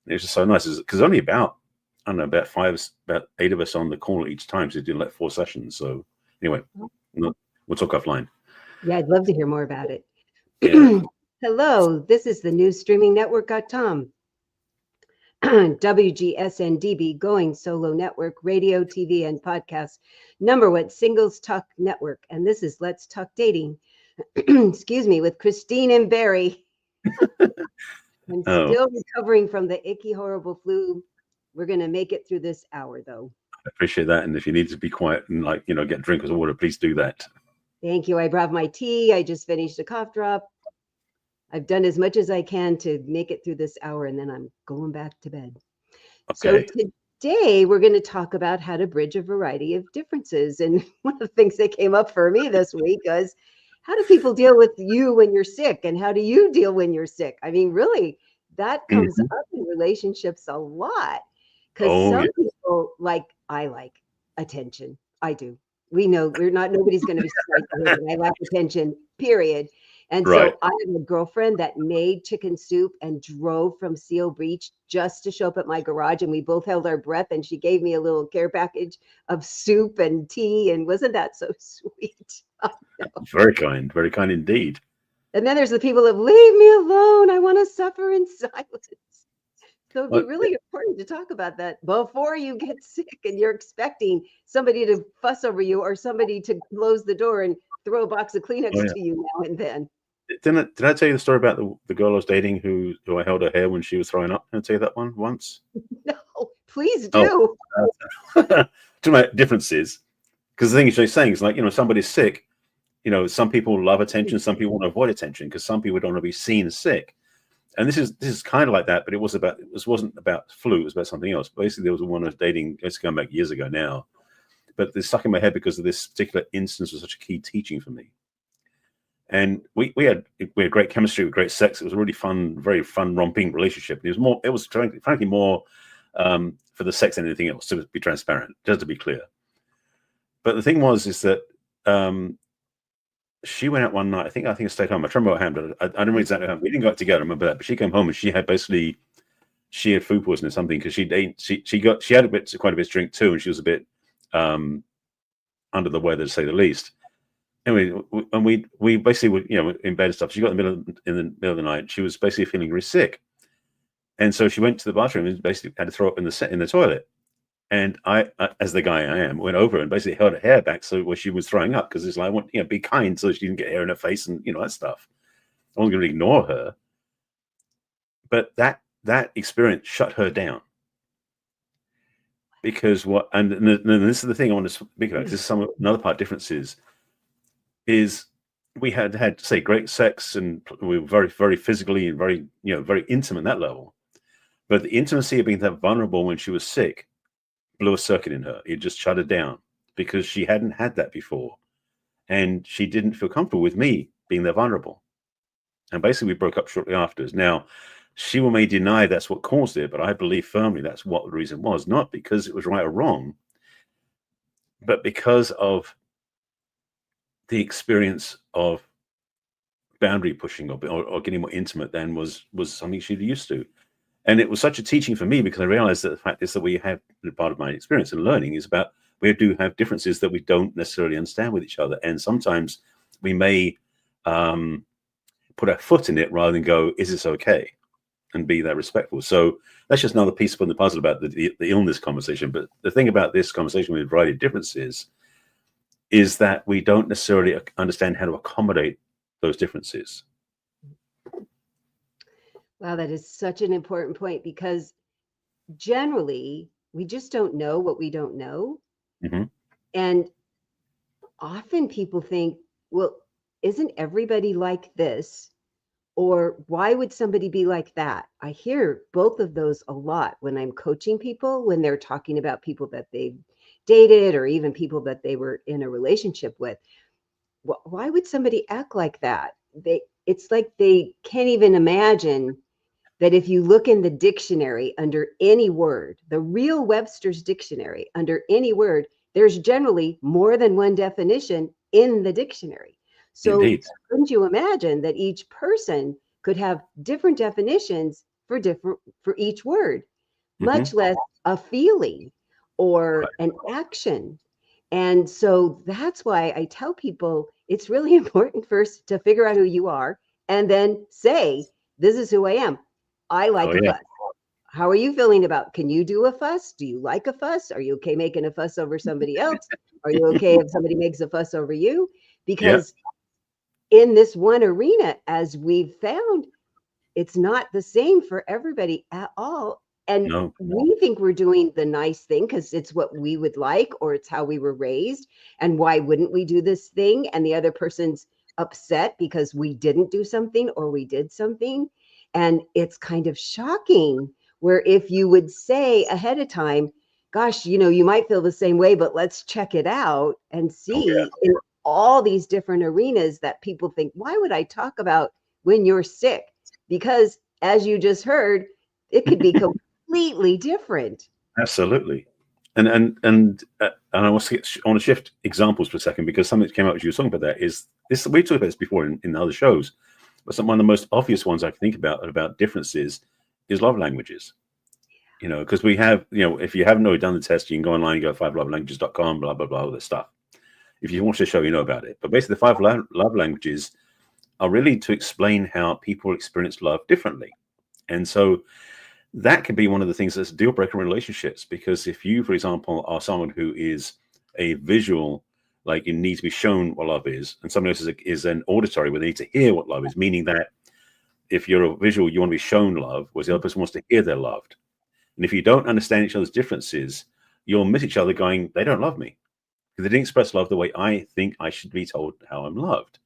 It was just so nice because only about, I don't know, about 8 of us on the call each time. So we did like 4 sessions. So anyway, we'll talk offline. Yeah, I'd love to hear more about it. Yeah. Hello, this is the new streaming network.com. WGSN-DB, Going Solo Network, radio, TV, and podcast. #1 singles talk network. And this is Let's Talk Dating. Excuse me, with Christine and Barry. I'm still recovering from the icky, horrible flu. We're going to make it through this hour, though. I appreciate that. And if you need to be quiet and get a drink of water, please do that. Thank you. I brought my tea. I just finished a cough drop. I've done as much as I can to make it through this hour, and then I'm going back to bed. Okay. So today we're going to talk about how to bridge a variety of differences. And one of the things that came up for me this week was, how do people deal with you when you're sick? And how do you deal when you're sick? I mean, really, that comes up in relationships a lot. Because some people I like attention. I do. We know nobody's going to be surprised when I like attention, period. And so I have a girlfriend that made chicken soup and drove from Seal Beach just to show up at my garage. And we both held our breath. And she gave me a little care package of soup and tea. And wasn't that so sweet? Very kind indeed. And then there's the people of leave me alone. I want to suffer in silence. So it'd be really important to talk about that before you get sick and you're expecting somebody to fuss over you or somebody to close the door and throw a box of Kleenex to you now and then. Did I tell you the story about the girl I was dating who I held her hair when she was throwing up? Did I tell you that one once? No, please do. To my differences, because the thing she's saying is somebody's sick. Some people love attention, some people want to avoid attention because some people don't want to be seen as sick. And this is kind of like that, but it wasn't about flu, it was about something else. Basically, there was one I was dating, it's going back years ago now, but it's stuck in my head because of this particular instance was such a key teaching for me. And we had great chemistry, with great sex. It was a really fun, very fun, romping relationship. It was frankly more for the sex than anything else, to be transparent, just to be clear. But the thing is that she went out one night. I think I stayed home. I remember what happened, but I don't remember exactly how. We didn't go out together. I remember that. But she came home and she had food poisoning or something because she had quite a bit to drink too, and she was a bit under the weather, to say the least. Anyway, and we basically were in bed and stuff. She got in the middle of the night. She was basically feeling really sick, and so she went to the bathroom and basically had to throw up in the toilet. And I, as the guy I am, went over and basically held her hair back where she was throwing up, because it's like, I want, be kind so she didn't get hair in her face and that stuff. I wasn't going to ignore her. But that experience shut her down. Because and this is the thing I want to speak about, because this is another part differences, is we had say great sex and we were very, very physically and very, very intimate at that level. But the intimacy of being that vulnerable when she was sick blew a circuit in her. It just shut her down because she hadn't had that before. And she didn't feel comfortable with me being that vulnerable. And basically we broke up shortly after. Now, she may deny that's what caused it, but I believe firmly that's what the reason was. Not because it was right or wrong, but because of the experience of boundary pushing or getting more intimate than was something she'd used to. And it was such a teaching for me, because I realized that the fact is that we have, part of my experience and learning is about, we do have differences that we don't necessarily understand with each other. And sometimes we may put our foot in it rather than go, is this okay? And be that respectful. So that's just another piece of the puzzle about the illness conversation. But the thing about this conversation with a variety of differences is that we don't necessarily understand how to accommodate those differences. Wow, that is such an important point, because generally we just don't know what we don't know. Mm-hmm. And often people think, well, isn't everybody like this? Or why would somebody be like that? I hear both of those a lot when I'm coaching people, when they're talking about people that they've dated or even people that they were in a relationship with. Why would somebody act like that? It's like they can't even imagine that if you look in the dictionary under any word, the real Webster's dictionary, under any word, there's generally more than one definition in the dictionary. So Indeed. couldn't you imagine that each person could have different definitions for each word, much Mm-hmm. less a feeling or Right. an action. And so that's why I tell people it's really important first to figure out who you are and then say, this is who I am. I like Oh a yeah. fuss. How are you feeling about? Can you do a fuss? Do you like a fuss? Are you okay making a fuss over somebody else? Are you okay if somebody makes a fuss over you? Yeah. Because in this one arena, as we've found, it's not the same for everybody at all. And No. we think we're doing the nice thing because it's what we would like or it's how we were raised. And why wouldn't we do this thing? And the other person's upset because we didn't do something or we did something. And it's kind of shocking where if you would say ahead of time, gosh, you might feel the same way, but let's check it out and Oh yeah. see in all these different arenas that people think, why would I talk about when you're sick? Because as you just heard, it could be completely different. Absolutely. And I want to shift examples for a second because something that came up as you were talking about that is this. We talked about this before in other shows, but one of the most obvious ones I can think about differences is love languages. Because we have, if you haven't already done the test, you can go online and go 5lovelanguages.com, blah, blah, blah, all this stuff. If you watch the show, you know about it. But basically, the love languages are really to explain how people experience love differently. And so that could be one of the things that's a deal breaker in relationships. Because if you, for example, are someone who is a visual, like you need to be shown what love is, and someone else is an auditory where they need to hear what love is, meaning that if you're a visual, you want to be shown love, whereas the other person wants to hear they're loved. And if you don't understand each other's differences, you'll miss each other going, they don't love me because they didn't express love the way I think I should be told how I'm loved.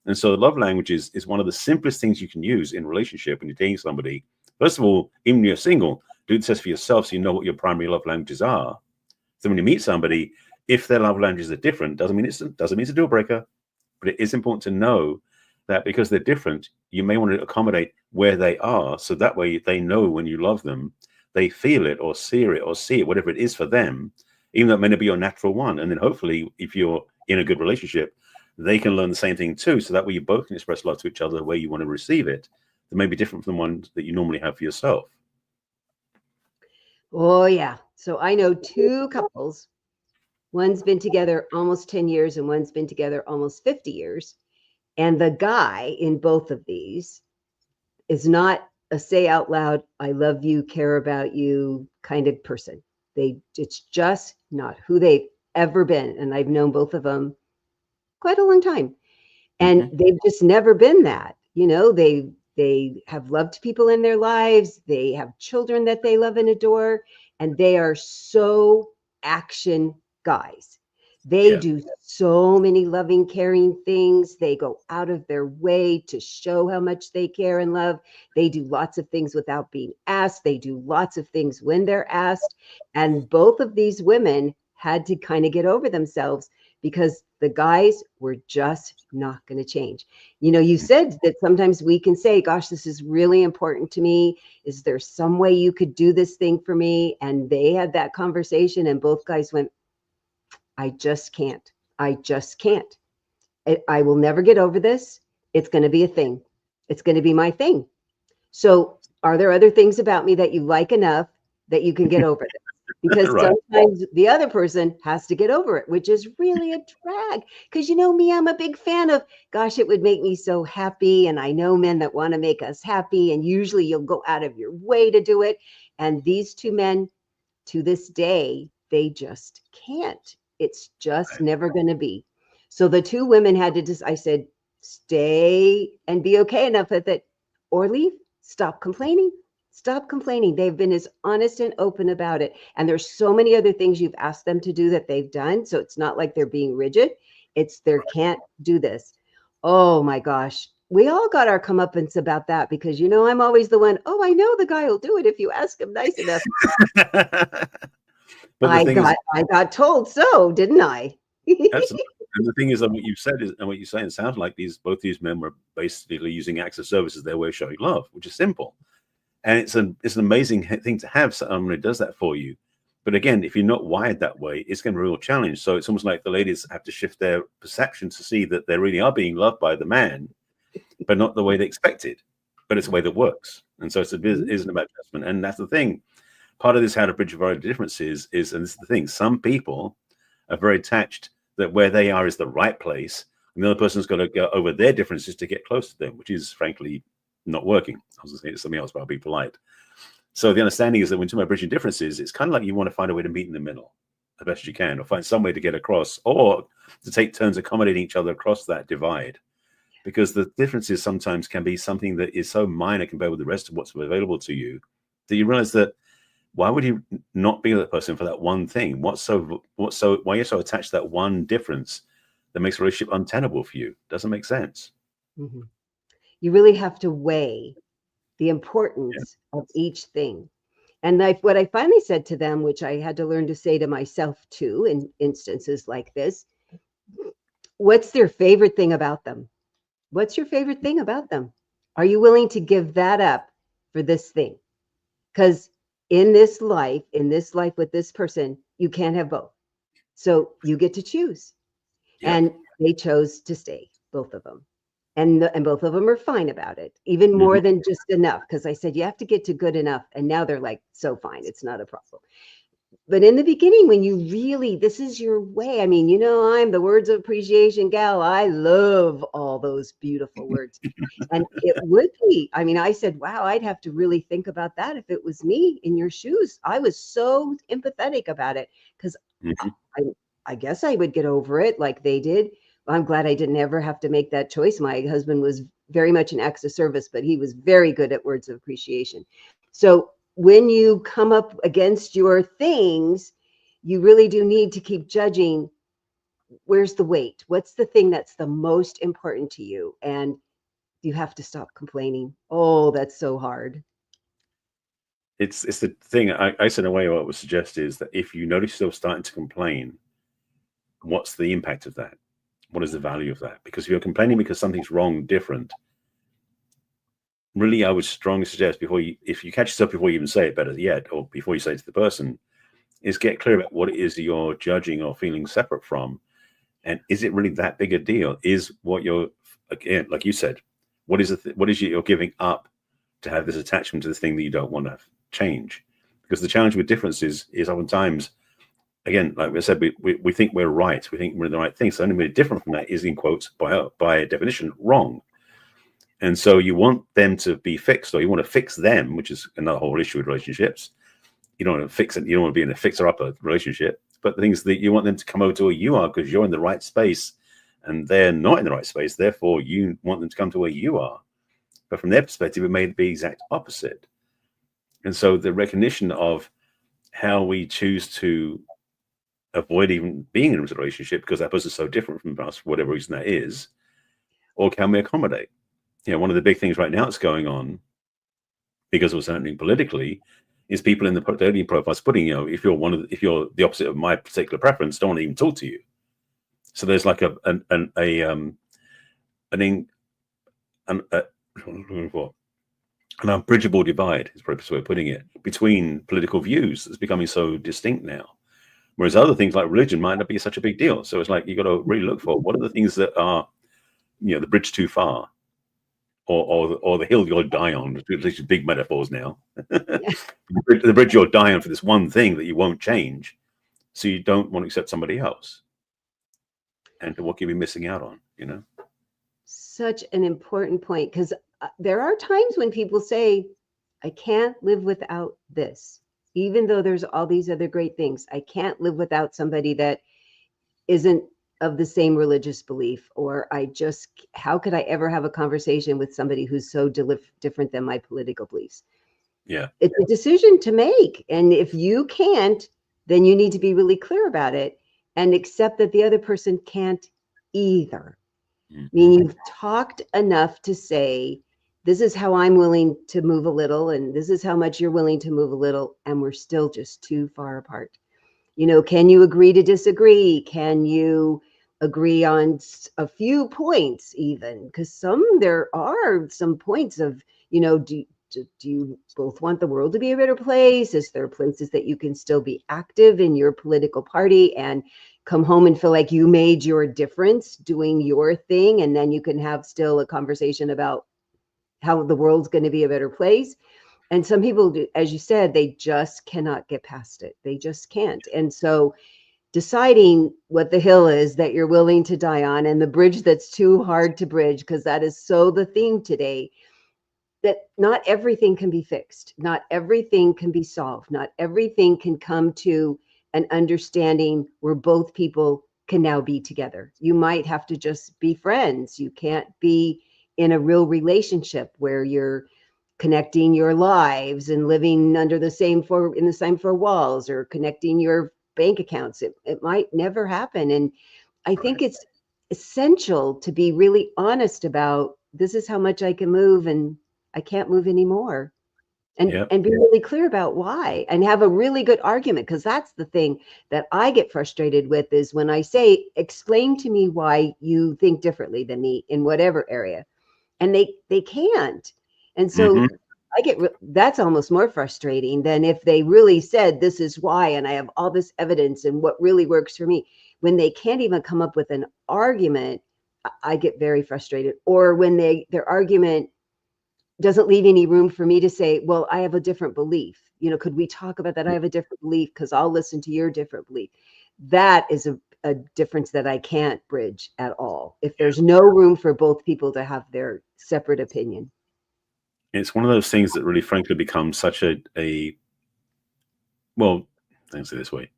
And so the love languages is one of the simplest things you can use in a relationship when you're dating somebody. First of all, even when you're single, do the test for yourself so you know what your primary love languages are. So when you meet somebody, if their love languages are different, doesn't mean it's a deal breaker, but it is important to know that because they're different, you may want to accommodate where they are, so that way they know when you love them, they feel it or see it, whatever it is for them, even though it may not be your natural one. And then hopefully, if you're in a good relationship, they can learn the same thing too. So that way you both can express love to each other the way you want to receive it. That may be different from the one that you normally have for yourself. Oh, yeah. So I know two couples. One's been together almost 10 years and one's been together almost 50 years. And the guy in both of these is not a say out loud, I love you, care about you kind of person. It's just not who they've ever been. And I've known both of them quite a long time. And Mm-hmm. they've just never been that. They have loved people in their lives. They have children that they love and adore. And they are so action guys. They Yeah. do so many loving, caring things. They go out of their way to show how much they care and love. They do lots of things without being asked. They do lots of things when they're asked. And both of these women had to kind of get over themselves because the guys were just not going to change. You said that sometimes we can say, gosh, this is really important to me. Is there some way you could do this thing for me? And they had that conversation and both guys went, I just can't. I just can't. I will never get over this. It's going to be a thing. It's going to be my thing. So are there other things about me that you like enough that you can get over this? Because Right. sometimes the other person has to get over it, which is really a drag. Because me, I'm a big fan of, gosh, it would make me so happy. And I know men that want to make us happy. And usually you'll go out of your way to do it. And these two men, to this day, they just can't. It's just never going to be. So the two women had to just, I said, stay and be okay enough with it or leave. Stop complaining. Stop complaining. They've been as honest and open about it. And there's so many other things you've asked them to do that they've done. So it's not like they're being rigid. It's they can't do this. Oh my gosh. We all got our comeuppance about that because, I'm always the one, oh, I know the guy will do it if you ask him nice enough. But the thing is, I got told so, didn't I? absolutely. And the thing is, and what you've said is, and what you're saying sounds like both these men were basically using acts of service as their way of showing love, which is simple. And it's an amazing thing to have someone who does that for you. But again, if you're not wired that way, it's going to be a real challenge. So it's almost like the ladies have to shift their perception to see that they really are being loved by the man, but not the way they expected. but it's a way that works. And so it isn't about adjustment. And that's the thing. Part of this how to bridge a variety of differences is, and this is the thing, some people are very attached that where they are is the right place, and the other person's got to go over their differences to get close to them, which is frankly not working. I was going to say something else, but I'll be polite. So the understanding is that when you're talking about bridging differences, it's kind of like you want to find a way to meet in the middle the best you can, or find some way to get across, or to take turns accommodating each other across that divide. Because the differences sometimes can be something that is so minor compared with the rest of what's available to you, that you realize that why would you not be with that person for that one thing? Why you're so attached to that one difference that makes a relationship untenable for you? Doesn't make sense. Mm-hmm. You really have to weigh the importance of each thing. And what I finally said to them, which I had to learn to say to myself too, in instances like this, what's their favorite thing about them? What's your favorite thing about them? Are you willing to give that up for this thing? Because in this life with this person, you can't have both. So you get to choose. Yeah. And they chose to stay, both of them. And both of them are fine about it, even more than just enough. Because I said, you have to get to good enough. And now they're like, so fine, it's not a problem. But in the beginning, when you really, this is your way. I mean, I'm the words of appreciation gal. I love all those beautiful words. And it would be, I mean, I said, wow, I'd have to really think about that if it was me in your shoes. I was so empathetic about it because I guess I would get over it like they did. I'm glad I didn't ever have to make that choice. My husband was very much an acts of service, but he was very good at words of appreciation. So when you come up against your things, you really do need to keep judging. Where's the weight? What's the thing that's the most important to you? And you have to stop complaining. Oh, that's so hard. It's the thing. I said in a way what I would suggest is that if you notice yourself starting to complain, what's the impact of that? What is the value of that? Because if you're complaining because something's wrong, different, really, I would strongly suggest if you catch yourself before you even say it, better yet, or before you say it to the person, is get clear about what it is that you're judging or feeling separate from. And is it really that big a deal? Is what you're, again, like you said, what is you're giving up to have this attachment to the thing that you don't want to change? Because the challenge with differences is oftentimes, again, like I said, we think we're right. We think we're the right thing. So the only way different from that is, in quotes, by definition, wrong. And so you want them to be fixed, or you want to fix them, which is another whole issue with relationships. You don't want to fix it. You don't want to be in a fixer-upper relationship. But the things that you want them to come over to where you are because you're in the right space and they're not in the right space. Therefore, you want them to come to where you are. But from their perspective, it may be the exact opposite. And so the recognition of how we choose to avoid even being in a relationship because that person's so different from us, for whatever reason that is, or can we accommodate? One of the big things right now that's going on, because of what's happening politically, is people in the dating profiles putting, if you're the opposite of my particular preference, don't want to even talk to you. So there's like an unbridgeable divide, is probably the way of putting it, between political views that's becoming so distinct now. Whereas other things like religion might not be such a big deal. So it's like you got to really look for what are the things that are, the bridge too far, or the hill you'll die on. These big metaphors now. The bridge you'll die on for this one thing that you won't change, so you don't want to accept somebody else, and to what you'll be missing out on. Such an important point, because there are times when people say, I can't live without this, even though there's all these other great things. I can't live without somebody that isn't of the same religious belief, or how could I ever have a conversation with somebody who's so different than my political beliefs? Yeah. It's a decision to make. And if you can't, then you need to be really clear about it and accept that the other person can't either. I mean, you've talked enough to say, this is how I'm willing to move a little, and this is how much you're willing to move a little, and we're still just too far apart. Can you agree to disagree? Can you agree on a few points even? Because there are some points of, do you both want the world to be a better place? Is there places that you can still be active in your political party and come home and feel like you made your difference doing your thing? And then you can have still a conversation about how the world's going to be a better place. And some people do, as you said, they just cannot get past it. They just can't. And so deciding what the hill is that you're willing to die on and the bridge that's too hard to bridge, because that is so the theme today, that not everything can be fixed. Not everything can be solved. Not everything can come to an understanding where both people can now be together. You might have to just be friends. You can't be in a real relationship where you're connecting your lives and living under the same in the same four walls, or connecting your bank accounts. It might never happen. And I think it's essential to be really honest about, this is how much I can move and I can't move anymore. And be really clear about why, and have a really good argument, because that's the thing that I get frustrated with, is when I say, explain to me why you think differently than me in whatever area, and they can't. And so I get that's almost more frustrating than if they really said, this is why, and I have all this evidence and what really works for me. When they can't even come up with an argument, I get very frustrated. Or when their argument doesn't leave any room for me to say, well, I have a different belief. You know, could we talk about that? I have a different belief because I'll listen to your different belief. That is a difference that I can't bridge at all, if there's no room for both people to have their separate opinion. It's one of those things that really, frankly, becomes such a well, let's say it this way.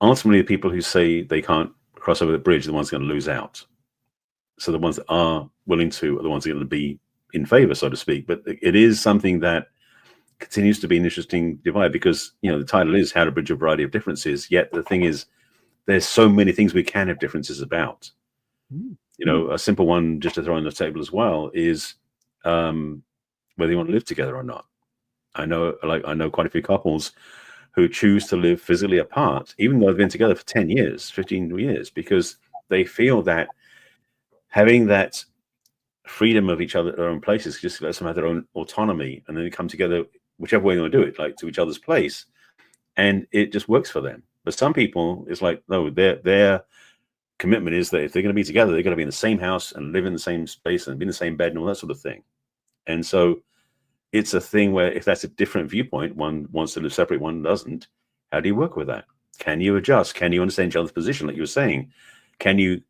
Ultimately, the people who say they can't cross over the bridge are the ones going to lose out. So the ones that are willing to are the ones that are going to be in favor, so to speak. But it is something that continues to be an interesting divide, because, you know, the title is How to Bridge a Variety of Differences. Yet the thing is, there's so many things we can have differences about. You know, a simple one just to throw on the table as well is whether you want to live together or not. I know quite a few couples who choose to live physically apart, even though they've been together for 10 years, 15 years, because they feel that having that freedom of each other at their own places just lets them have their own autonomy, and then they come together whichever way they want to do it, like to each other's place, and it just works for them. But some people, it's like, no, their commitment is that if they're going to be together, they're going to be in the same house and live in the same space and be in the same bed and all that sort of thing. And so it's a thing where if that's a different viewpoint, one wants to live separate, one doesn't. How do you work with that? Can you adjust? Can you understand each other's position, like you were saying? Can you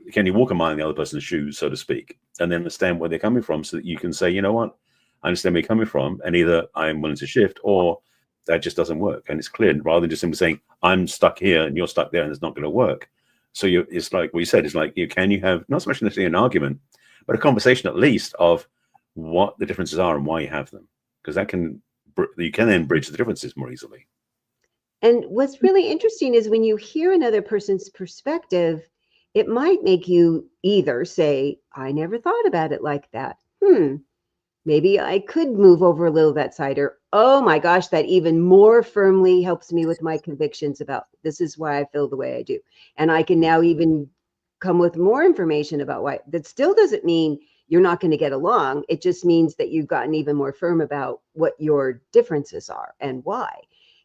walk a mile in the other person's shoes, so to speak, and then understand where they're coming from, so that you can say, you know what, I understand where you're coming from, and either I'm willing to shift, or that just doesn't work. And it's clear, rather than just simply saying, I'm stuck here and you're stuck there and it's not going to work. So it's like what you said, it's like, can you have not so much necessarily an argument, but a conversation at least of what the differences are and why you have them, because you can then bridge the differences more easily. And what's really interesting is when you hear another person's perspective, it might make you either say, I never thought about it like that. Maybe I could move over a little that side, or, oh my gosh, that even more firmly helps me with my convictions about this is why I feel the way I do. And I can now even come with more information about why. That still doesn't mean you're not going to get along. It just means that you've gotten even more firm about what your differences are and why.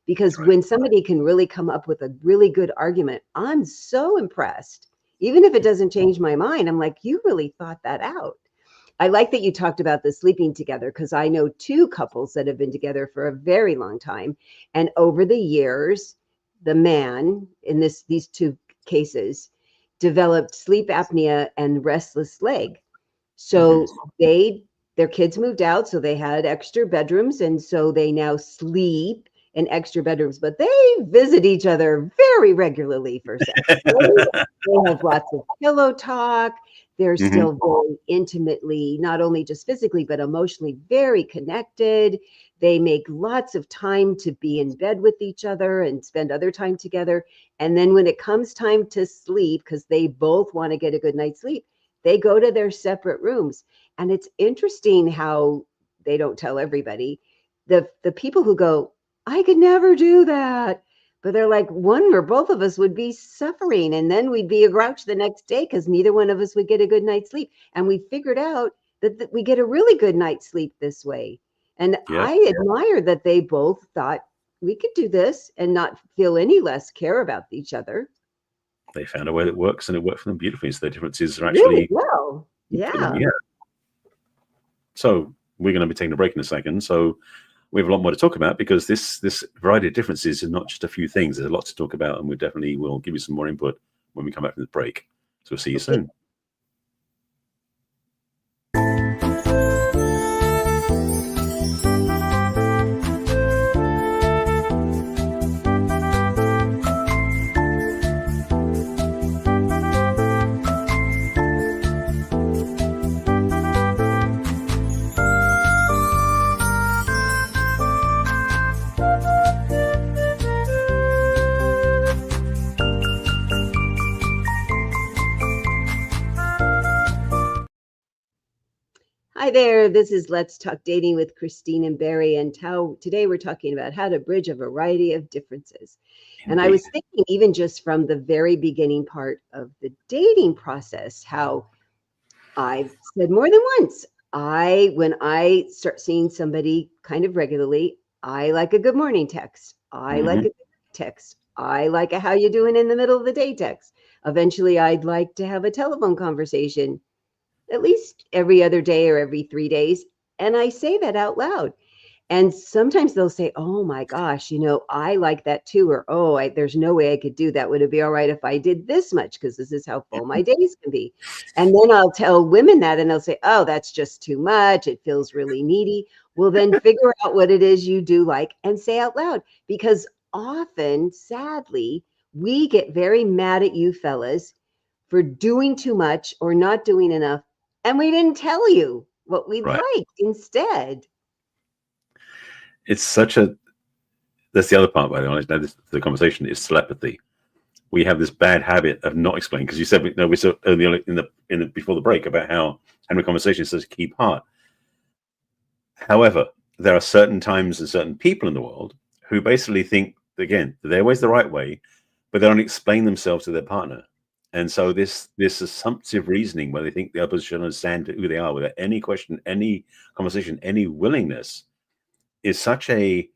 Because when somebody can really come up with a really good argument, I'm so impressed. Even if it doesn't change my mind, I'm like, you really thought that out. I like that you talked about the sleeping together, because I know two couples that have been together for a very long time. And over the years, the man in these two cases developed sleep apnea and restless leg. So their kids moved out, so they had extra bedrooms. And so they now sleep in extra bedrooms, but they visit each other very regularly for sex. They have lots of pillow talk. They're still very intimately, not only just physically, but emotionally very connected. They make lots of time to be in bed with each other and spend other time together. And then when it comes time to sleep, because they both want to get a good night's sleep, they go to their separate rooms. And it's interesting how they don't tell everybody. The people who go, I could never do that. But they're like, one or both of us would be suffering, and then we'd be a grouch the next day because neither one of us would get a good night's sleep. And we figured out that we get a really good night's sleep this way. And I admire that they both thought we could do this and not feel any less care about each other. They found a way that works, and it worked for them beautifully. So the differences are really actually well. Yeah. So we're going to be taking a break in a second. So we have a lot more to talk about, because this variety of differences is not just a few things. There's a lot to talk about, and we definitely will give you some more input when we come back from the break. So we'll see you soon. Hi there, this is Let's Talk Dating with Christine and Barry, and today we're talking about how to bridge a variety of differences. And I was thinking, even just from the very beginning part of the dating process, how I've said more than once, when I start seeing somebody kind of regularly, I like a good morning text. I like a good text. I like a how you doing in the middle of the day text. Eventually, I'd like to have a telephone conversation at least every other day or every 3 days. And I say that out loud. And sometimes they'll say, oh my gosh, I like that too. Or, oh, there's no way I could do that. Would it be all right if I did this much? Because this is how full my days can be. And then I'll tell women that, and they'll say, oh, that's just too much. It feels really needy. Well, then figure out what it is you do like and say out loud. Because often, sadly, we get very mad at you fellas for doing too much or not doing enough. And we didn't tell you what we'd like instead. It's that's the other part, by the way. Now, the conversation is telepathy. We have this bad habit of not explaining, because you said, we saw earlier before the break about how having a conversation is such a key part. However, there are certain times and certain people in the world who basically think, again, their way's the right way, but they don't explain themselves to their partner. And so this assumptive reasoning, where they think the other should understand who they are without any question, any conversation, any willingness, is such a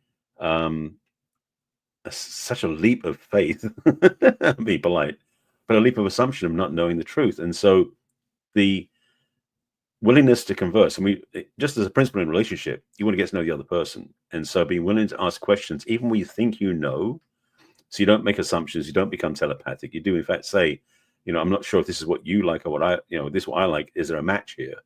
leap of faith. Be polite, but a leap of assumption of not knowing the truth. And so the willingness to converse, and just as a principle in a relationship, you want to get to know the other person. And so being willing to ask questions, even when you think you know, so you don't make assumptions, you don't become telepathic. You do, in fact, say, I'm not sure if this is what you like or what this is what I like. Is there a match here?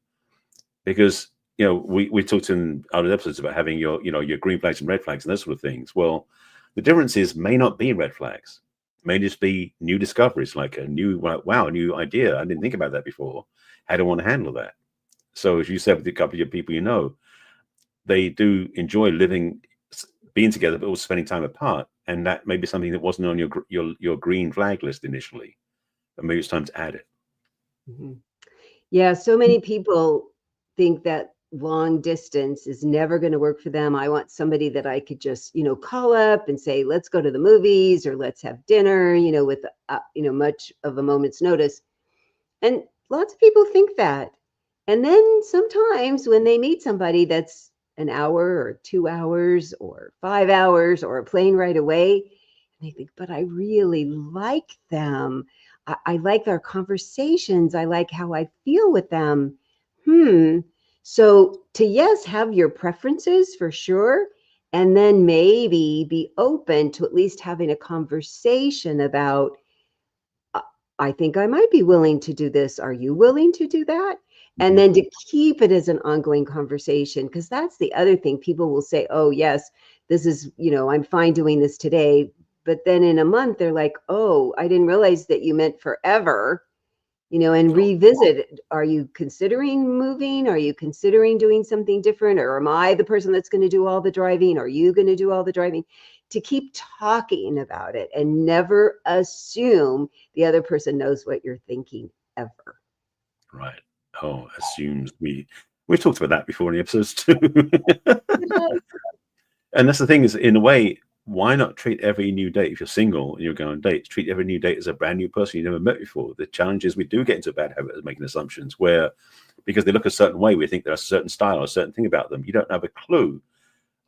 Because, we talked in other episodes about having your green flags and red flags and those sort of things. Well, the differences may not be red flags. It may just be new discoveries, like a new new idea. I didn't think about that before. How do I want to handle that? So as you said, with a couple of people, they do enjoy being together, but also spending time apart. And that may be something that wasn't on your green flag list initially. But maybe it's time to add it. Mm-hmm. Yeah, so many people think that long distance is never going to work for them. I want somebody that I could just, call up and say, let's go to the movies or let's have dinner, with, much of a moment's notice. And lots of people think that. And then sometimes when they meet somebody that's an hour or 2 hours or 5 hours or a plane right away, they think, but I really like them. I like their conversations. I like how I feel with them. So yes, have your preferences for sure. And then maybe be open to at least having a conversation about, I think I might be willing to do this. Are you willing to do that? And then to keep it as an ongoing conversation, because that's the other thing. People will say, oh, yes, this is, I'm fine doing this today. But then in a month, they're like, oh, I didn't realize that you meant forever, and revisit it. Are you considering moving? Are you considering doing something different? Or am I the person that's going to do all the driving? Are you going to do all the driving? To keep talking about it and never assume the other person knows what you're thinking ever. Right. Oh, assumes we've talked about that before in the episodes too. And that's the thing, is, in a way, why not treat every new date, if you're single and you're going on dates, treat every new date as a brand new person you never met before. The challenge is we do get into a bad habit of making assumptions where, because they look a certain way, we think there's a certain style or a certain thing about them. You don't have a clue,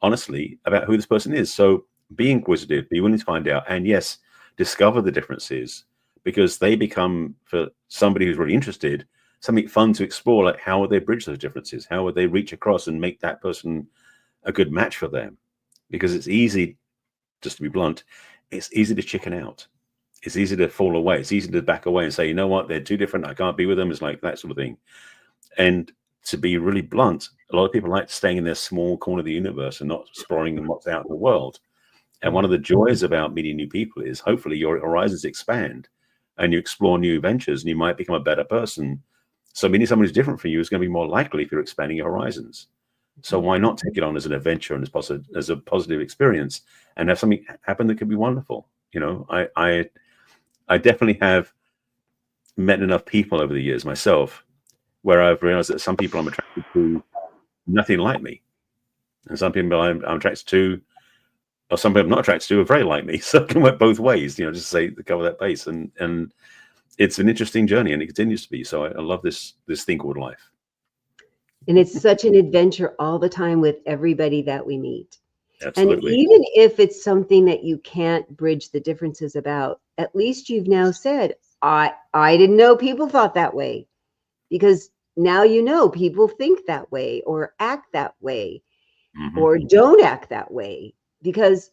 honestly, about who this person is. So be inquisitive, be willing to find out, and yes, discover the differences, because they become, for somebody who's really interested, something fun to explore, like how would they bridge those differences? How would they reach across and make that person a good match for them? Because it's easy, just to be blunt, it's easy to chicken out. It's easy to fall away. It's easy to back away and say, you know what, they're too different. I can't be with them. It's like that sort of thing. And to be really blunt, a lot of people like staying in their small corner of the universe and not exploring what's out in the world. And one of the joys about meeting new people is hopefully your horizons expand and you explore new ventures and you might become a better person. So meeting someone who's different from you is going to be more likely if you're expanding your horizons. So why not take it on as an adventure and as a positive experience and have something happen that could be wonderful? You know, I definitely have met enough people over the years myself where I've realized that some people I'm attracted to nothing like me. And some people I'm attracted to, or some people I'm not attracted to, are very like me. So it can work both ways, you know, just to cover that base. And it's an interesting journey and it continues to be. So I love this thing called life. And it's such an adventure all the time with everybody that we meet. Absolutely. And even if it's something that you can't bridge the differences about, at least you've now said, I didn't know people thought that way, because now you know people think that way or act that way or don't act that way. Because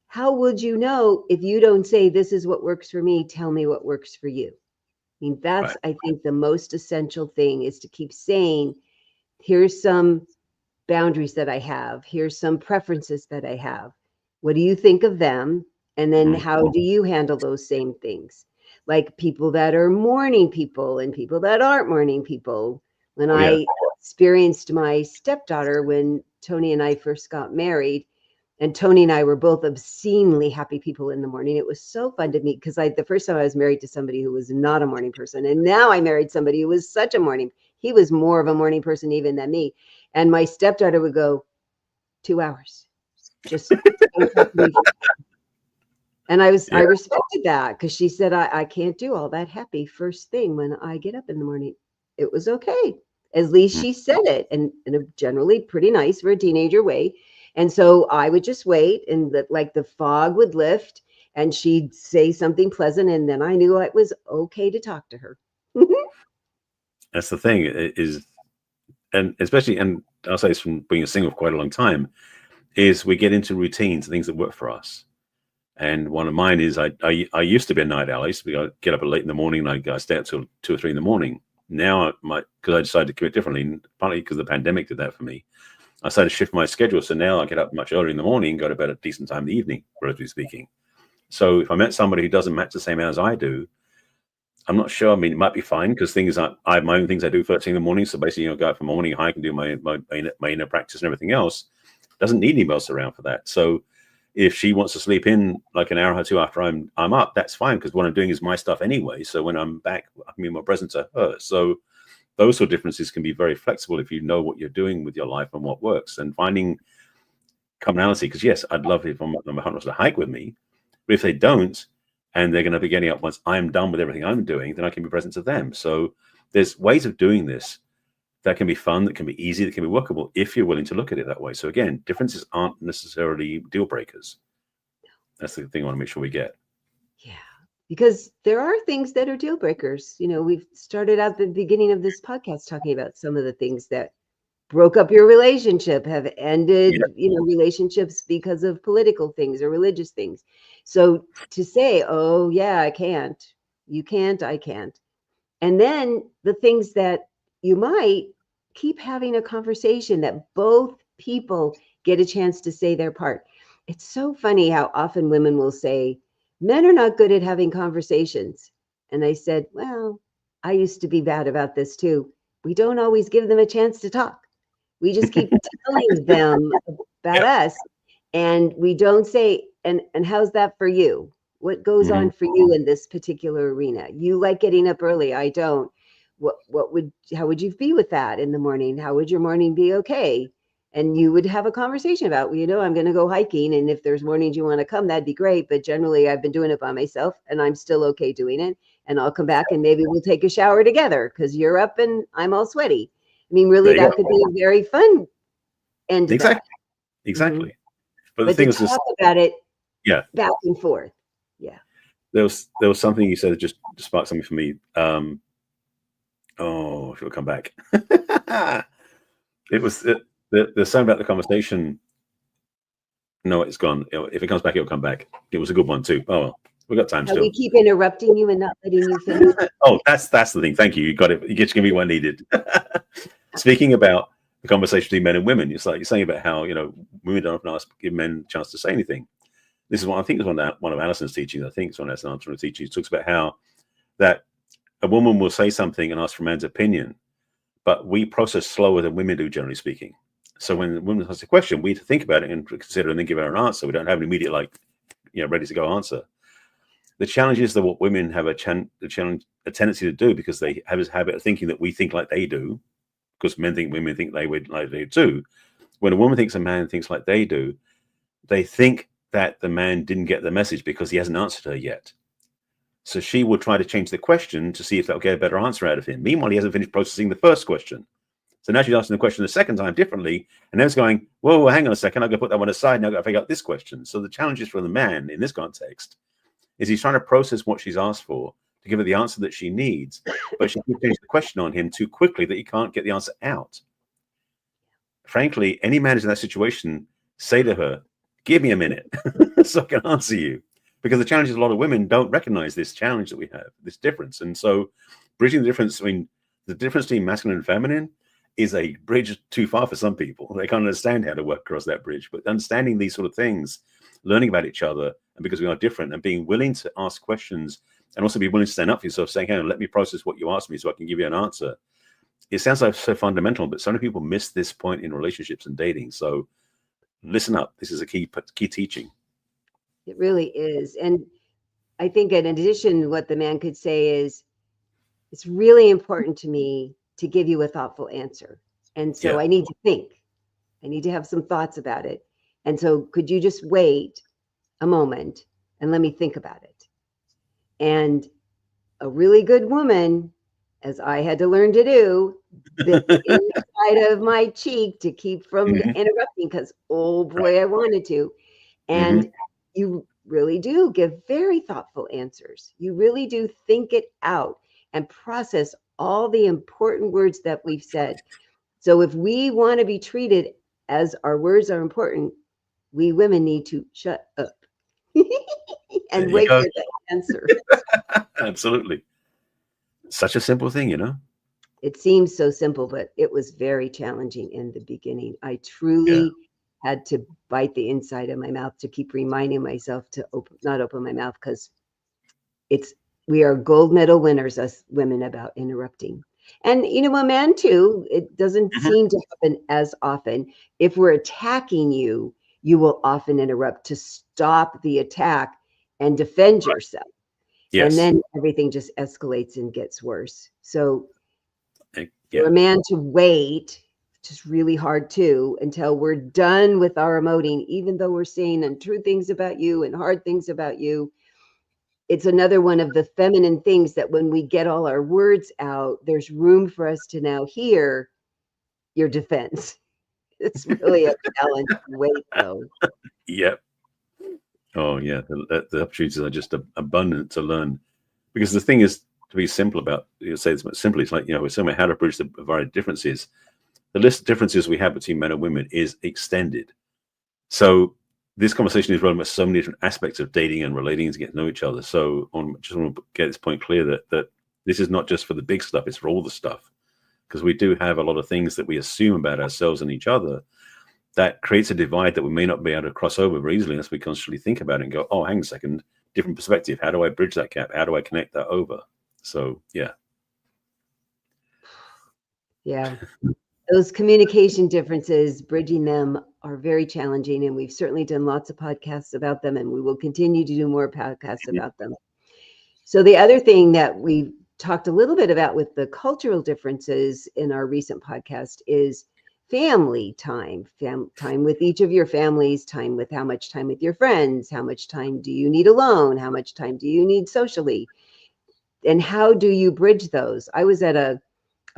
how would you know if you don't say, this is what works for me, tell me what works for you? I mean, that's, I think, the most essential thing is to keep saying, here's some boundaries that I have. Here's some preferences that I have. What do you think of them? And then how do you handle those same things? Like people that are morning people and people that aren't morning people. When I experienced my stepdaughter, when Tony and I first got married, and Tony and I were both obscenely happy people in the morning. It was so fun to meet, because the first time I was married to somebody who was not a morning person. And now I married somebody who was such a morning. He was more of a morning person even than me. And my stepdaughter would go, 2 hours. Just don't talk to me. And I respected that, because she said, I can't do all that happy first thing when I get up in the morning. It was okay. At least she said it, and in a generally pretty nice for a teenager way. And so I would just wait, and the fog would lift and she'd say something pleasant. And then I knew it was okay to talk to her. That's the thing is, and especially, and I'll say this from being a single for quite a long time, is we get into routines and things that work for us. And one of mine is I used to be a night owl. I used to get up late in the morning. I stay up till 2 or 3 in the morning. Now, because I decided to commit differently, partly because the pandemic did that for me, I started to shift my schedule. So now I get up much earlier in the morning, go to bed at a decent time in the evening, relatively speaking. So if I met somebody who doesn't match the same hours I do, I'm not sure. I mean, it might be fine, because I have my own things I do first thing in the morning. So basically, go out for morning hike and do my inner practice and everything else. Doesn't need anybody else around for that. So if she wants to sleep in like an hour or two after I'm up, that's fine, because what I'm doing is my stuff anyway. So when I'm back, I can be more present to her. So those sort of differences can be very flexible if you know what you're doing with your life and what works, and finding commonality. Because yes, I'd love if my partner wants to hike with me, but if they don't, and they're going to be getting up once I'm done with everything I'm doing, then I can be present to them. So there's ways of doing this that can be fun, that can be easy, that can be workable if you're willing to look at it that way. So again, differences aren't necessarily deal breakers. That's the thing I want to make sure we get. Yeah, because there are things that are deal breakers. You know, we've started out the beginning of this podcast talking about some of the things that broke up your relationship, have ended, relationships because of political things or religious things. So to say, oh yeah, I can't, you can't, I can't. And then the things that you might keep having a conversation that both people get a chance to say their part. It's so funny how often women will say, men are not good at having conversations. And I said, well, I used to be bad about this too. We don't always give them a chance to talk. We just keep telling them about us. And we don't say, and how's that for you? What goes on for you in this particular arena? You like getting up early. I don't. How would you be with that in the morning? How would your morning be okay? And you would have a conversation about, well, I'm going to go hiking. And if there's mornings you want to come, that'd be great. But generally I've been doing it by myself and I'm still okay doing it. And I'll come back and maybe we'll take a shower together because you're up and I'm all sweaty. I mean, really, that could be a very fun end. Exactly. But the But thing to is, talk about it, back and forth. Yeah. There was something you said that just sparked something for me. Oh, if it'll come back. It was the sound about the conversation. No, it's gone. If it comes back, it'll come back. It was a good one too. Oh, well, we've got time How we still. keep interrupting you and not letting you finish. Oh, that's the thing. Thank you. You got it. You get to give me what I needed. Speaking about the conversation between men and women, it's like you're saying about how women don't often give men a chance to say anything. This is what I think is one of Alison's teachings. I think it's one of Alison's teachings. Talks about how that a woman will say something and ask for a man's opinion, but we process slower than women do, generally speaking. So when a woman asks a question, we have to think about it and consider and then give her an answer. We don't have an immediate, ready to go answer. The challenge is that what women have a tendency to do, because they have this habit of thinking that we think like they do, because men think women think they would like they do. When a woman thinks a man thinks like they do, they think that the man didn't get the message because he hasn't answered her yet. So she will try to change the question to see if that'll get a better answer out of him. Meanwhile, he hasn't finished processing the first question. So now she's asking the question the second time differently, and then it's going, whoa, hang on a second, I've got to put that one aside, now I've got to figure out this question. So the challenge is for the man in this context is he's trying to process what she's asked for to give her the answer that she needs, but she can change the question on him too quickly that he can't get the answer out. Frankly, any man who's in that situation, say to her, give me a minute so I can answer you. Because the challenge is a lot of women don't recognize this challenge that we have, this difference. And so bridging the difference, the difference between masculine and feminine is a bridge too far for some people. They can't understand how to work across that bridge. But understanding these sort of things, learning about each other, and because we are different, and being willing to ask questions and also be willing to stand up for yourself, saying, hey, let me process what you asked me so I can give you an answer. It sounds like so fundamental, but so many people miss this point in relationships and dating. So listen up. This is a key teaching. It really is. And I think in addition, what the man could say is, it's really important to me to give you a thoughtful answer. And so I need to think. I need to have some thoughts about it. And so could you just wait a moment and let me think about it? And a really good woman, as I had to learn to do, bit the inside of my cheek to keep from interrupting, because, oh boy, I wanted to. And you really do give very thoughtful answers. You really do think it out and process all the important words that we've said. So if we want to be treated as our words are important, we women need to shut up and wait for the answer. Absolutely. Such a simple thing, It seems so simple, but it was very challenging in the beginning. I truly had to bite the inside of my mouth to keep reminding myself to not open my mouth, because we are gold medal winners, us women, about interrupting. And a man too, it doesn't seem to happen as often. If we're attacking you, you will often interrupt to stop the attack and defend yourself. Yes. And then everything just escalates and gets worse. So for a man to wait, just really hard too, until we're done with our emoting, even though we're saying untrue things about you and hard things about you. It's another one of the feminine things that when we get all our words out, there's room for us to now hear your defense. It's really a challenge to wait, though. Yep. Oh, yeah. The opportunities are just abundant to learn. Because the thing is, to be simple about, say this simply, it's like, we're saying how to bridge the varied differences. The list of differences we have between men and women is extended. So this conversation is relevant to so many different aspects of dating and relating to get to know each other. So just want to get this point clear that this is not just for the big stuff, it's for all the stuff. Because we do have a lot of things that we assume about ourselves and each other that creates a divide that we may not be able to cross over very easily unless we constantly think about it and go, oh, hang on a second, different perspective. How do I bridge that gap? How do I connect that over? So, yeah. Yeah. Those communication differences, bridging them are very challenging. And we've certainly done lots of podcasts about them, and we will continue to do more podcasts about them. So the other thing that we talked a little bit about with the cultural differences in our recent podcast is family time, time with each of your families, time with how much time with your friends, how much time do you need alone, how much time do you need socially, and how do you bridge those? I was at a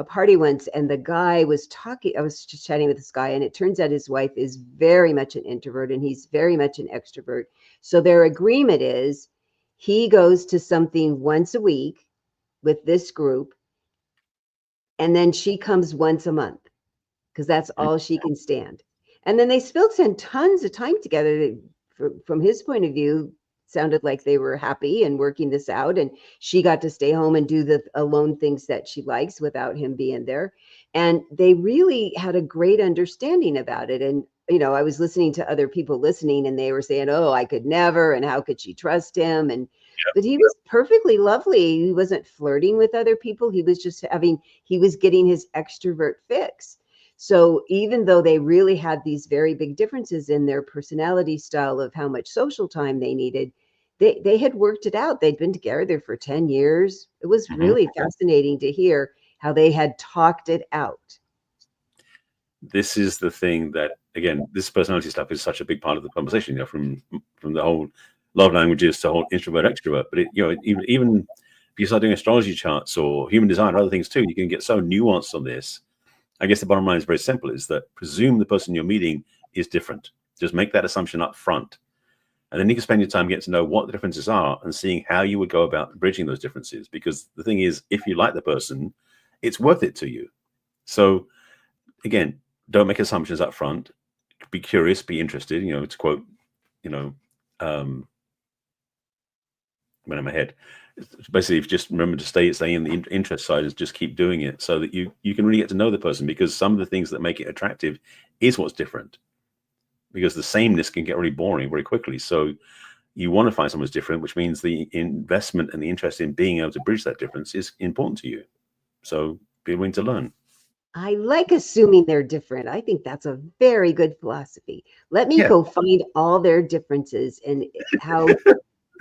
party once, and the guy was talking, I was just chatting with this guy, and it turns out his wife is very much an introvert and he's very much an extrovert. So their agreement is he goes to something once a week with this group, And then she comes once a month because that's all she can stand. And then they still spend tons of time together. From his point of view, sounded like they were happy and working this out. And she got to stay home and do the alone things that she likes without him being there. And they really had a great understanding about it. And, you know, I was listening to other people listening and they were saying, oh, I could never. And how could she trust him? And, but he was perfectly lovely. He wasn't flirting with other people. He was just he was getting his extrovert fix. So even though they really had these very big differences in their personality style of how much social time they needed, they had worked it out. They'd been together for 10 years. It was really fascinating to hear how they had talked it out. This is the thing that, again, this personality stuff is such a big part of the conversation, you know, from the whole love languages to whole introvert, extrovert. But it, you know, even if you start doing astrology charts or human design or other things too, you can get so nuanced on this. I guess the bottom line is very simple, is that presume the person you're meeting is different. Just make that assumption up front. And then you can spend your time getting to know what the differences are and seeing how you would go about bridging those differences. Because the thing is, if you like the person, it's worth it to you. So again, don't make assumptions up front. Be curious, be interested, you know, to quote, you know, went in my head. Basically, if you just remember to stay in the interest side, is just keep doing it so that you can really get to know the person, because some of the things that make it attractive is what's different, because the sameness can get really boring very quickly. So you want to find someone who's different, which means the investment and the interest in being able to bridge that difference is important to you. So be willing to learn. I like assuming they're different. I think that's a very good philosophy. Let me go find all their differences and how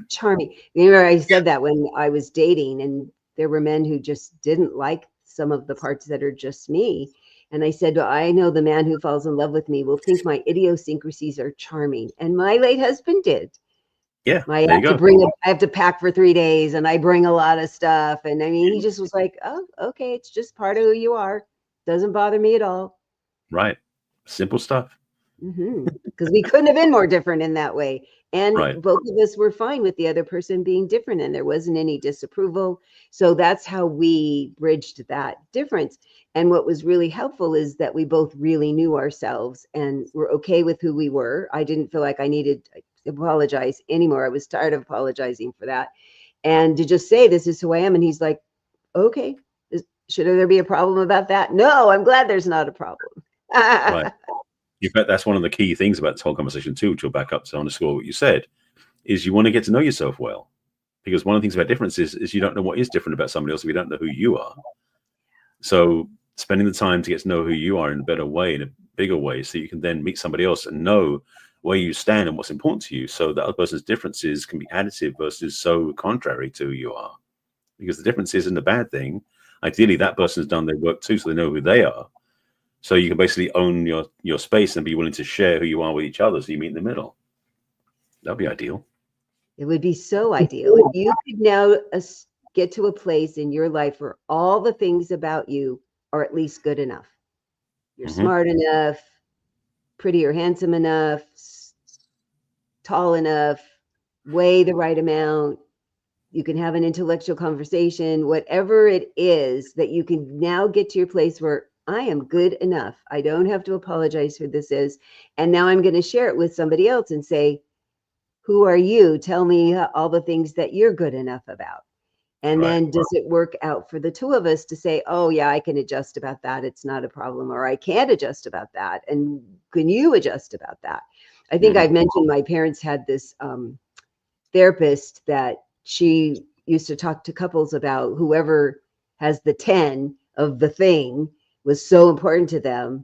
charming. Remember, I said that when I was dating, and there were men who just didn't like some of the parts that are just me. And I said, well, I know the man who falls in love with me will think my idiosyncrasies are charming. And my late husband did. Yeah, I have to pack for 3 days and I bring a lot of stuff. And I mean, he just was like, oh, okay, it's just part of who you are. Doesn't bother me at all. Right. Simple stuff. Because we couldn't have been more different in that way. And both of us were fine with the other person being different, and there wasn't any disapproval. So that's how we bridged that difference. And what was really helpful is that we both really knew ourselves and were okay with who we were. I didn't feel like I needed to apologize anymore. I was tired of apologizing for that. And to just say, this is who I am. And he's like, okay, should there be a problem about that? No, I'm glad there's not a problem. Right. In fact, that's one of the key things about this whole conversation too, which will back up to underscore what you said, is you want to get to know yourself well. Because one of the things about differences is you don't know what is different about somebody else if you don't know who you are. So spending the time to get to know who you are in a better way, in a bigger way, so you can then meet somebody else and know where you stand and what's important to you, so that other person's differences can be additive versus so contrary to who you are. Because the difference isn't a bad thing. Ideally, that person's done their work too, so they know who they are. So you can basically own your space and be willing to share who you are with each other, so you meet in the middle. That'd be ideal. It would be so ideal. If you could now get to a place in your life where all the things about you are at least good enough. You're smart enough, pretty or handsome enough, tall enough, weigh the right amount. You can have an intellectual conversation, whatever it is, that you can now get to your place where I am good enough. I don't have to apologize for this is. And now I'm going to share it with somebody else and say, who are you? Tell me all the things that you're good enough about. And then does it work out for the two of us to say, oh yeah, I can adjust about that. It's not a problem. Or I can't adjust about that. And can you adjust about that? I think I've mentioned my parents had this therapist that she used to talk to couples about. Whoever has the 10 of the thing was so important to them,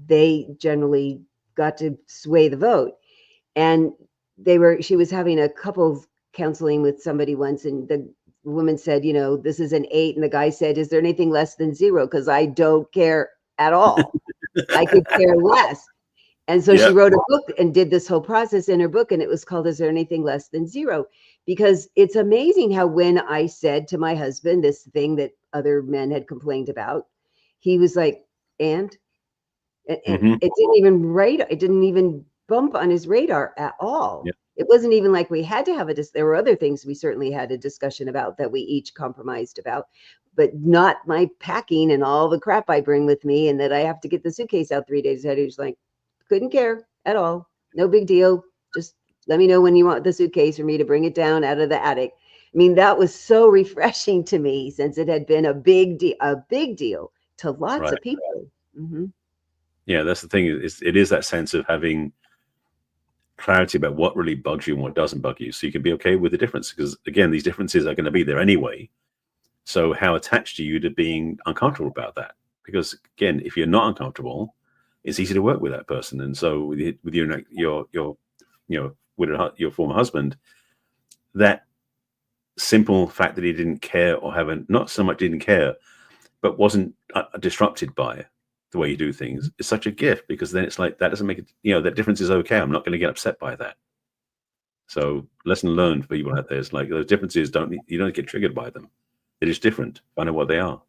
they generally got to sway the vote. And she was having a couples counseling with somebody once, and the woman said, you know, this is an 8. And the guy said, is there anything less than 0? Because I don't care at all. I could care less. And so she wrote a book and did this whole process in her book, and it was called, Is There Anything Less Than 0? Because it's amazing how when I said to my husband this thing that other men had complained about, he was like, and it didn't even bump on his radar at all. It wasn't even like we had to have there were other things we certainly had a discussion about that we each compromised about, but not my packing and all the crap I bring with me and that I have to get the suitcase out 3 days ahead. He was like, couldn't care at all. No big deal. Just let me know when you want the suitcase for me to bring it down out of the attic. I mean, that was so refreshing to me since it had been a big deal to lots of people. Mm-hmm. Yeah, that's the thing. It is that sense of having clarity about what really bugs you and what doesn't bug you, so you can be okay with the difference. Because again, these differences are going to be there anyway. So how attached are you to being uncomfortable about that? Because again, if you're not uncomfortable, it's easy to work with that person. And so with your former husband, that simple fact that he didn't care or not so much didn't care, but wasn't disrupted by the way you do things is such a gift, because then it's like, that doesn't make it, that difference is okay. I'm not going to get upset by that. So lesson learned for people out there is like, those differences you don't get triggered by them. It is different. Find out what they are.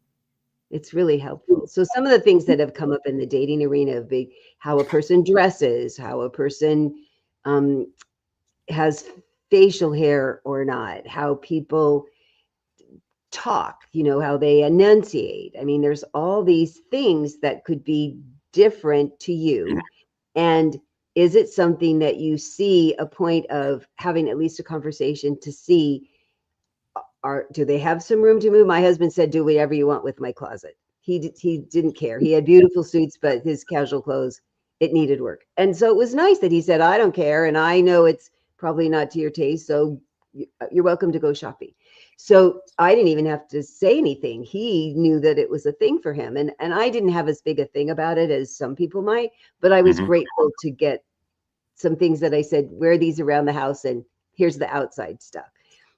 It's really helpful. So some of the things that have come up in the dating arena, how a person dresses, how a person has facial hair or not, how people talk, how they enunciate. I mean, there's all these things that could be different to you. And is it something that you see a point of having at least a conversation to see, do they have some room to move? My husband said, do whatever you want with my closet. He didn't care. He had beautiful suits, but his casual clothes, it needed work. And so it was nice that he said, I don't care. And I know it's probably not to your taste, so you're welcome to go shopping. So I didn't even have to say anything. He knew that it was a thing for him. And I didn't have as big a thing about it as some people might, but I was grateful to get some things that I said, wear these around the house and here's the outside stuff.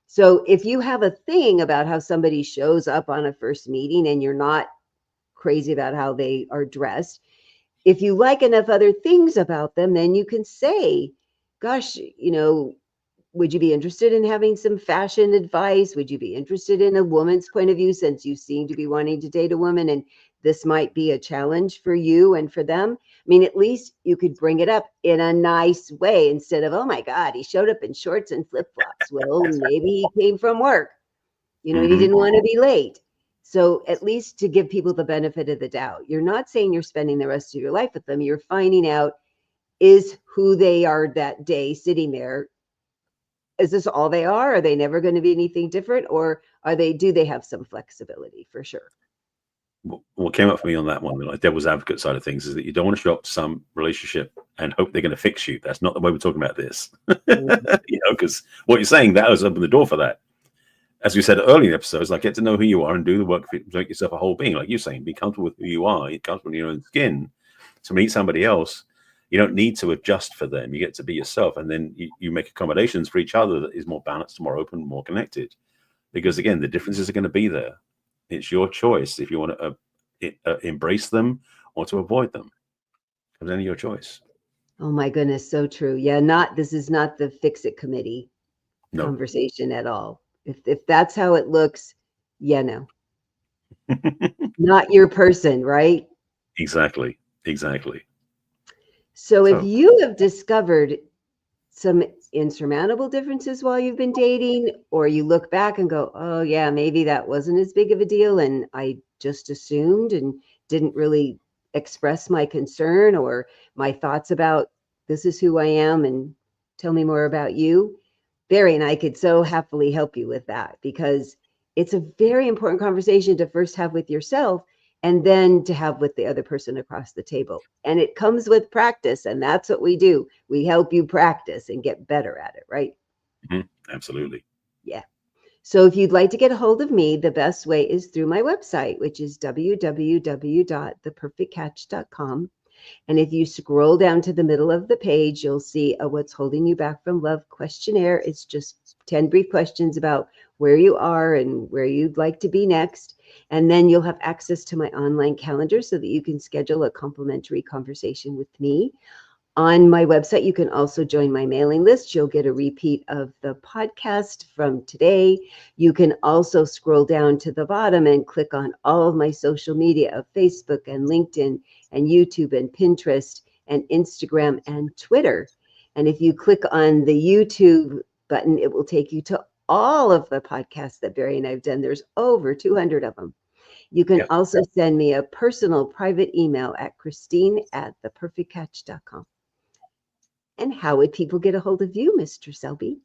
So if you have a thing about how somebody shows up on a first meeting and you're not crazy about how they are dressed, if you like enough other things about them, then you can say, gosh, would you be interested in having some fashion advice? Would you be interested in a woman's point of view, since you seem to be wanting to date a woman and this might be a challenge for you and for them? I mean, at least you could bring it up in a nice way instead of, oh my God, he showed up in shorts and flip-flops. Well, maybe he came from work, he didn't want to be late. So at least to give people the benefit of the doubt. You're not saying you're spending the rest of your life with them. You're finding out, is who they are that day sitting there, is this all they are? Are they never going to be anything different? Or do they have some flexibility? For sure. What came up for me on that one, like devil's advocate side of things, is that you don't want to show up to some relationship and hope they're going to fix you. That's not the way we're talking about this. Because what you're saying, that has opened the door for that. As we said earlier in the episodes, like, get to know who you are and do the work to make yourself a whole being. Like you're saying, be comfortable with who you are. You're comfortable in your own skin. To meet somebody else, you don't need to adjust for them. You get to be yourself, and then you make accommodations for each other that is more balanced, more open, more connected. Because again, the differences are going to be there. It's your choice if you want to embrace them or to avoid them. It's only your choice. Oh my goodness, so true. Yeah, this is not the fix-it committee conversation at all. If that's how it looks, no. Not your person, right? Exactly. So if you have discovered some insurmountable differences while you've been dating, or you look back and go, oh yeah, maybe that wasn't as big of a deal and I just assumed and didn't really express my concern or my thoughts about, this is who I am and tell me more about you, Barry and I could so happily help you with that, because it's a very important conversation to first have with yourself and then to have with the other person across the table. And it comes with practice, and that's what we do. We help you practice and get better at it, right? Absolutely. Yeah. So if you'd like to get a hold of me, the best way is through my website, which is www.theperfectcatch.com. And if you scroll down to the middle of the page, you'll see a What's Holding You Back from Love questionnaire. It's just 10 brief questions about where you are and where you'd like to be next. And then you'll have access to my online calendar so that you can schedule a complimentary conversation with me. On my website, you can also join my mailing list. You'll get a repeat of the podcast from today. You can also scroll down to the bottom and click on all of my social media of Facebook and LinkedIn and YouTube and Pinterest and Instagram and Twitter. And if you click on the YouTube button, it will take you to all of the podcasts that Barry and I've done. There's over 200 of them. You can also send me a personal private email at Christine@theperfectcatch.com. And how would people get a hold of you, Mr. Selby?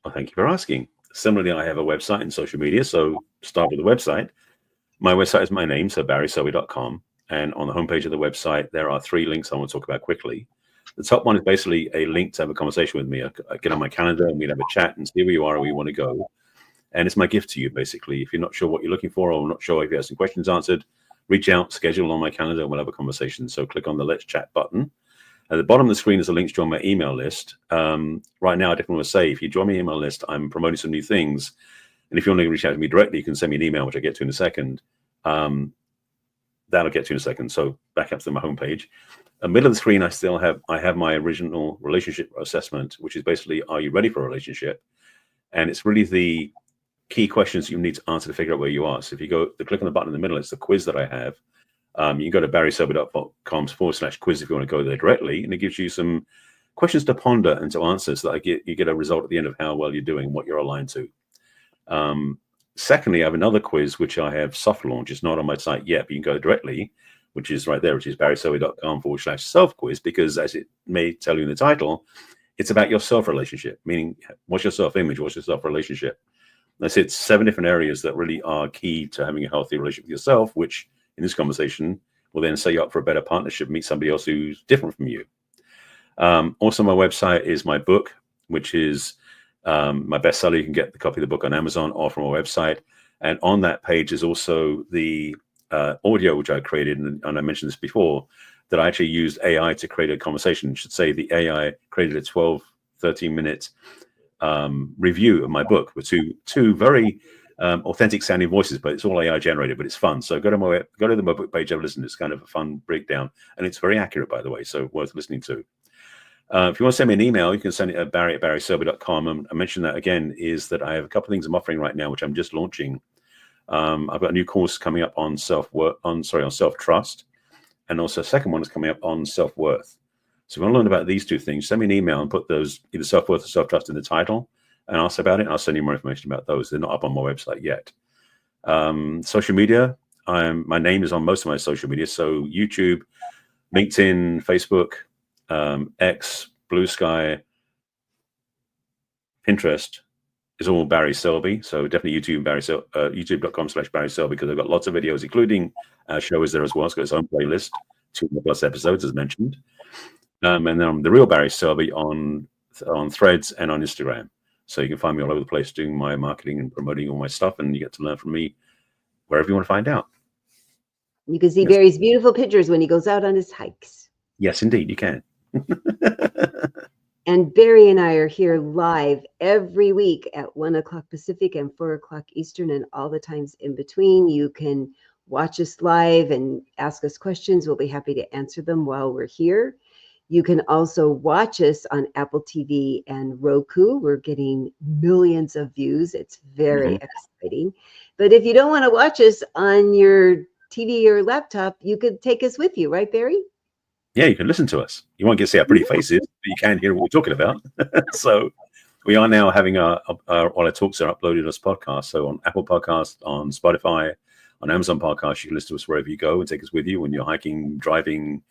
Well, thank you for asking. Similarly, I have a website and social media. So start with the website. My website is my name, so barryselby.com. And on the homepage of the website, there are 3 links I want to talk about quickly. The top one is basically a link to have a conversation with me. I get on my calendar and we'd have a chat and see where you are and where you want to go. And it's my gift to you, basically. If you're not sure what you're looking for or not sure if you have some questions answered, reach out, schedule on my calendar, and we'll have a conversation. So click on the Let's Chat button. At the bottom of the screen is a link to join my email list. Right now, I definitely want to say, if you join my email list, I'm promoting some new things. And if you want to reach out to me directly, you can send me an email, which I'll get to in a second. That'll get to in a second. So back up to my homepage. In the middle of the screen, I have my original relationship assessment, which is basically, are you ready for a relationship? And it's really the key questions you need to answer to figure out where you are. So if you click on the button in the middle, it's the quiz that I have. You can go to barryselby.com/quiz if you want to go there directly, and it gives you some questions to ponder and to answer, so that you get a result at the end of how well you're doing, what you're aligned to. Secondly, I have another quiz which I have soft launched. It's not on my site yet, but you can go directly, which is right there, which is barryselby.com/self-quiz, because as it may tell you in the title, it's about your self-relationship, meaning what's your self-image, what's your self-relationship. That's it. 7 different areas that really are key to having a healthy relationship with yourself, which in this conversation will then set you up for a better partnership, meet somebody else who's different from you. Also, my website is my book, which is my bestseller. You can get the copy of the book on Amazon or from our website. And on that page is also the audio, which I created. And I mentioned this before, that I actually used AI to create a conversation. I should say the AI created a 12, 13-minute review of my book with two very authentic sounding voices, but it's all AI generated, but it's fun. So go to my book page, have a listen. It's kind of a fun breakdown, and it's very accurate, by the way, so worth listening to. If you want to send me an email, you can send it at barry@barryselby.com. And I mentioned that again is that I have a couple of things I'm offering right now, which I'm just launching. I've got a new course coming up on self-trust, and also a second one is coming up on self-worth. So if you want to learn about these 2 things, send me an email and put those, either self-worth or self-trust, in the title, and ask about it. And I'll send you more information about those. They're not up on my website yet. Social media, my name is on most of my social media. So YouTube, LinkedIn, Facebook, X, Blue Sky, Pinterest is all Barry Selby. So definitely YouTube, youtube.com/Barry Selby, because I've got lots of videos, including our show is there as well. It's got its own playlist, 200+ episodes, as mentioned. And then I'm the real Barry Selby on Threads and on Instagram. So you can find me all over the place doing my marketing and promoting all my stuff, and you get to learn from me wherever you want to find out. You can see Barry's beautiful pictures when he goes out on his hikes. Yes, indeed, you can. And Barry and I are here live every week at 1 o'clock Pacific and 4 o'clock Eastern, and all the times in between. You can watch us live and ask us questions. We'll be happy to answer them while we're here. You can also watch us on Apple TV and Roku. We're getting millions of views. It's very exciting. But if you don't want to watch us on your TV or laptop, you could take us with you, right, Barry? Yeah, you can listen to us. You won't get to see our pretty faces, but you can hear what we're talking about. So we are now having all our talks are uploaded as podcasts. So on Apple Podcasts, on Spotify, on Amazon Podcasts, you can listen to us wherever you go and take us with you when you're hiking, driving,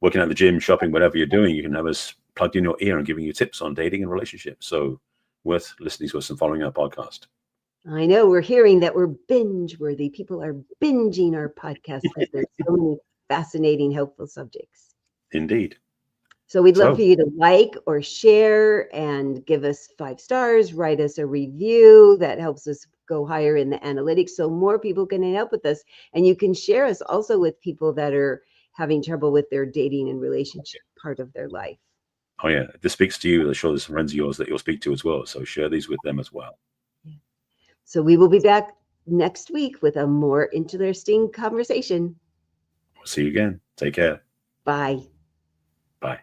working at the gym, shopping, whatever you're doing. You can have us plugged in your ear and giving you tips on dating and relationships. So worth listening to us and following our podcast. I know we're hearing that we're binge worthy. People are binging our podcast because there's so many fascinating, helpful subjects. Indeed. So we'd love for you to like or share and give us 5 stars, write us a review. That helps us go higher in the analytics so more people can help with us. And you can share us also with people that are having trouble with their dating and relationship part of their life. Oh yeah, if this speaks to you, I'm sure there's some friends of yours that you'll speak to as well. So share these with them as well. Yeah. So we will be back next week with a more interesting conversation. We'll see you again. Take care. Bye. Bye.